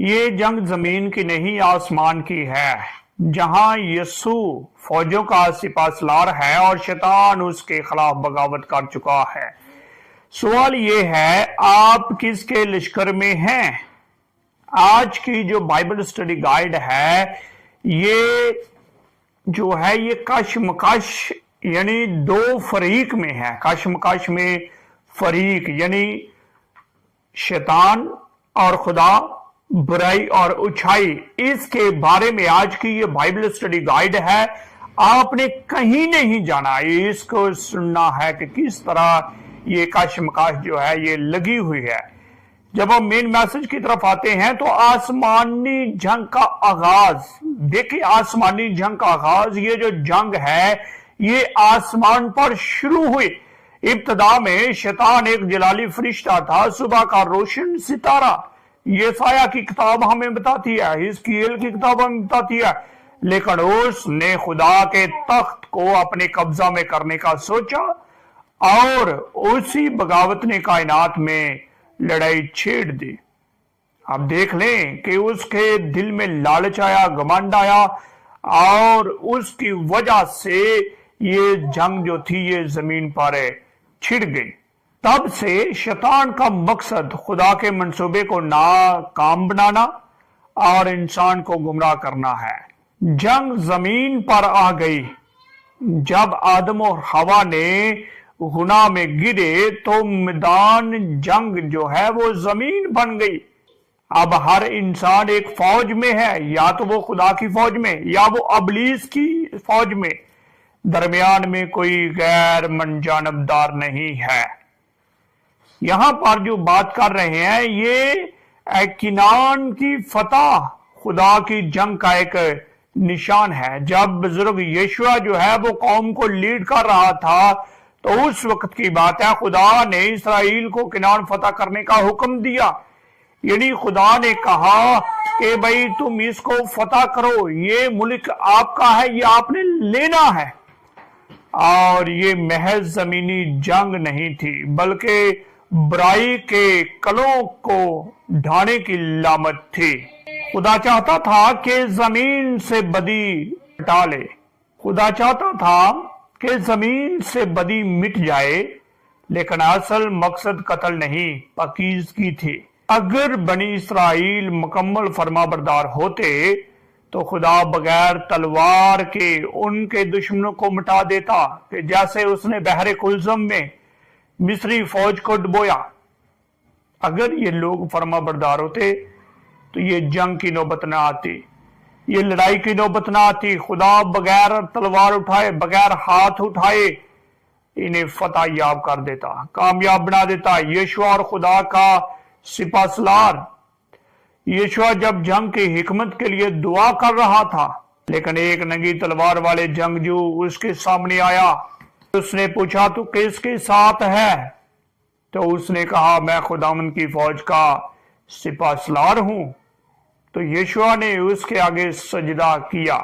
یہ جنگ زمین کی نہیں آسمان کی ہے، جہاں یسوع فوجوں کا سپاسالار ہے اور شیطان اس کے خلاف بغاوت کر چکا ہے۔ سوال یہ ہے، آپ کس کے لشکر میں ہیں؟ آج کی جو بائبل اسٹڈی گائیڈ ہے یہ جو ہے یہ کشمکش یعنی دو فریق میں ہے۔ کشمکش میں فریق یعنی شیطان اور خدا، برائی اور اچھائی، اس کے بارے میں آج کی یہ بائبل اسٹڈی گائیڈ ہے۔ آپ نے کہیں نہیں جانا، اس کو سننا ہے کہ کس طرح یہ کشمکش جو ہے یہ لگی ہوئی ہے۔ جب ہم مین میسج کی طرف آتے ہیں تو آسمانی جنگ کا آغاز دیکھیں، آسمانی جنگ کا آغاز، یہ جو جنگ ہے یہ آسمان پر شروع ہوئی۔ ابتدا میں شیطان ایک جلالی فرشتہ تھا، صبح کا روشن ستارہ۔ یسایہ کی کتاب ہمیں بتاتی ہے، حزقیل کی کتاب ہمیں بتاتی ہے، لیکن اس نے خدا کے تخت کو اپنے قبضہ میں کرنے کا سوچا اور اسی بغاوت نے کائنات میں لڑائی چھیڑ دی۔ اب دیکھ لیں کہ اس کے دل میں لالچ آیا، گھمنڈ آیا، اور اس کی وجہ سے یہ جنگ جو تھی یہ زمین پر چھڑ گئی۔ تب سے شیطان کا مقصد خدا کے منصوبے کو ناکام بنانا اور انسان کو گمراہ کرنا ہے۔ جنگ زمین پر آ گئی۔ جب آدم اور حوا نے گناہ میں گرے تو میدان جنگ جو ہے وہ زمین بن گئی۔ اب ہر انسان ایک فوج میں ہے، یا تو وہ خدا کی فوج میں یا وہ ابلیس کی فوج میں، درمیان میں کوئی غیر منجانبدار نہیں ہے۔ یہاں پر جو بات کر رہے ہیں یہ کینان کی فتح خدا کی جنگ کا ایک نشان ہے۔ جب بزرگ یشوع جو ہے وہ قوم کو لیڈ کر رہا تھا تو اس وقت کی بات ہے، خدا نے اسرائیل کو کینان فتح کرنے کا حکم دیا۔ یعنی خدا نے کہا کہ بھئی تم اس کو فتح کرو، یہ ملک آپ کا ہے، یہ آپ نے لینا ہے۔ اور یہ محض زمینی جنگ نہیں تھی بلکہ برائی کے کلوں کو ڈھانے کی علامت تھی۔ خدا چاہتا تھا کہ زمین سے بدی مٹا لے، خدا چاہتا تھا کہ زمین سے بدی مٹ جائے، لیکن اصل مقصد قتل نہیں، پاکیزگی تھی۔ اگر بنی اسرائیل مکمل فرما بردار ہوتے تو خدا بغیر تلوار کے ان کے دشمنوں کو مٹا دیتا، کہ جیسے اس نے بحر کلزم میں مصری فوج کو ڈبویا۔ اگر یہ لوگ فرما بردار ہوتے تو یہ جنگ کی نوبت نہ آتی، یہ لڑائی کی نوبت نہ آتی۔ خدا بغیر تلوار اٹھائے، بغیر ہاتھ اٹھائے انہیں فتح یاب کر دیتا، کامیاب بنا دیتا۔ یشوع اور خدا کا سپاسالار یشوع جب جنگ کی حکمت کے لیے دعا کر رہا تھا، لیکن ایک ننگی تلوار والے جنگجو اس کے سامنے آیا۔ اس نے پوچھا تو کس کے ساتھ ہے؟ تو اس نے کہا میں خداوند کی فوج کا سپاسالار ہوں۔ تو یشوع نے اس کے آگے سجدہ کیا،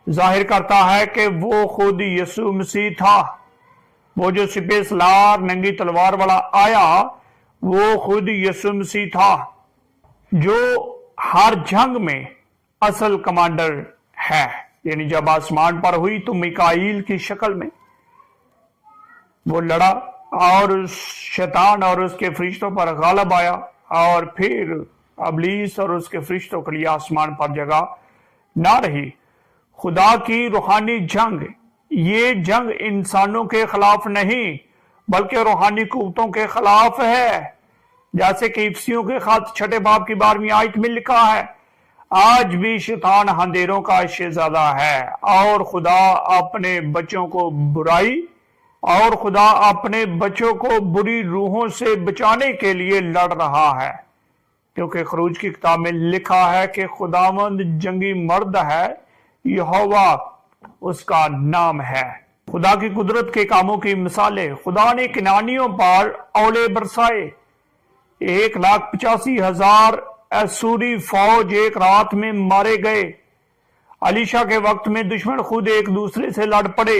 ظاہر کرتا ہے کہ وہ خود یسوع مسیح تھا۔ وہ جو سپاسالار ننگی تلوار والا آیا وہ خود یسوع مسیح تھا، جو ہر جنگ میں اصل کمانڈر ہے۔ یعنی جب آسمان پر ہوئی تو میکائیل کی شکل میں وہ لڑا اور شیطان اور اس کے فرشتوں پر غالب آیا، اور پھر ابلیس اور اس کے فرشتوں کے لیے آسمان پر جگہ نہ رہی۔ خدا کی روحانی جنگ، یہ جنگ انسانوں کے خلاف نہیں بلکہ روحانی قوتوں کے خلاف ہے، جیسے کہ افسیوں کے خط 6 باب کی 12ویں آیت میں لکھا ہے، آج بھی شیطان اندھیروں کا شہزادہ ہے اور خدا اپنے بچوں کو بری روحوں سے بچانے کے لیے لڑ رہا ہے، کیونکہ خروج کی کتاب میں لکھا ہے کہ خداوند جنگی مرد ہے، یہوہ اس کا نام ہے۔ خدا کی قدرت کے کاموں کی مثالیں، خدا نے کنانیوں پر اولے برسائے، 1,85,000 اسوری فوج ایک رات میں مارے گئے۔ علیشا کے وقت میں دشمن خود ایک دوسرے سے لڑ پڑے۔